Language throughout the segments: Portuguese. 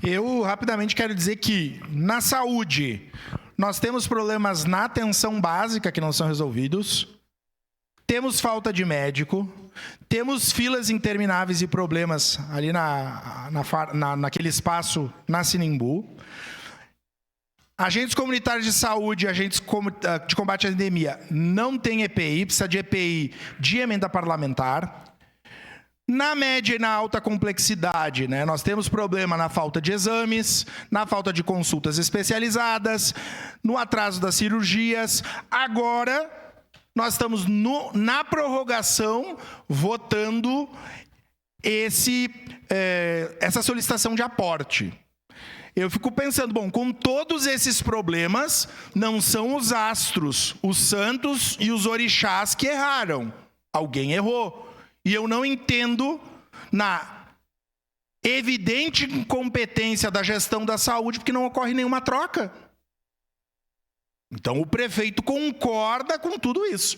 Eu rapidamente quero dizer que na saúde nós temos problemas na atenção básica que não são resolvidos, temos falta de médico, temos filas intermináveis e problemas ali naquele espaço na Sinimbu. Agentes comunitários de saúde, agentes de combate à endemia não tem EPI, precisa de EPI de emenda parlamentar. Na média e na alta complexidade, né, nós temos problema na falta de exames, na falta de consultas especializadas, no atraso das cirurgias. Agora, nós estamos na prorrogação votando essa solicitação de aporte. Eu fico pensando, bom, com todos esses problemas, não são os astros, os santos e os orixás que erraram. Alguém errou. E eu não entendo, na evidente incompetência da gestão da saúde, porque não ocorre nenhuma troca. Então o prefeito concorda com tudo isso,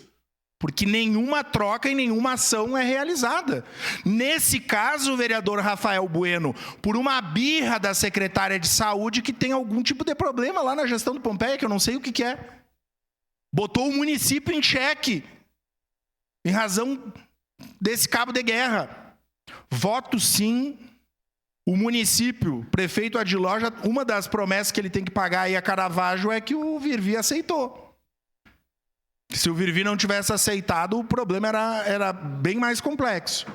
porque nenhuma troca e nenhuma ação é realizada. Nesse caso, o vereador Rafael Bueno, por uma birra da secretária de saúde que tem algum tipo de problema lá na gestão do Pompeia, que eu não sei o que é, botou o município em xeque, em razão desse cabo de guerra. Voto sim. O município, prefeito Adiló, uma das promessas que ele tem que pagar aí a Caravaggio é que o Virvi aceitou. Se o Virvi não tivesse aceitado, o problema era bem mais complexo.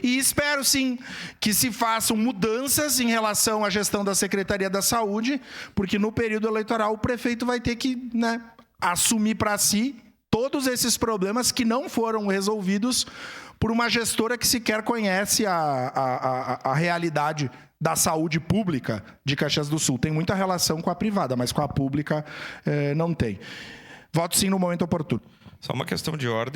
E espero sim que se façam mudanças em relação à gestão da Secretaria da Saúde, porque no período eleitoral o prefeito vai ter que, né, assumir para si todos esses problemas que não foram resolvidos por uma gestora que sequer conhece a realidade da saúde pública de Caxias do Sul. Tem muita relação com a privada, mas com a pública não tem. Voto sim no momento oportuno. Só uma questão de ordem.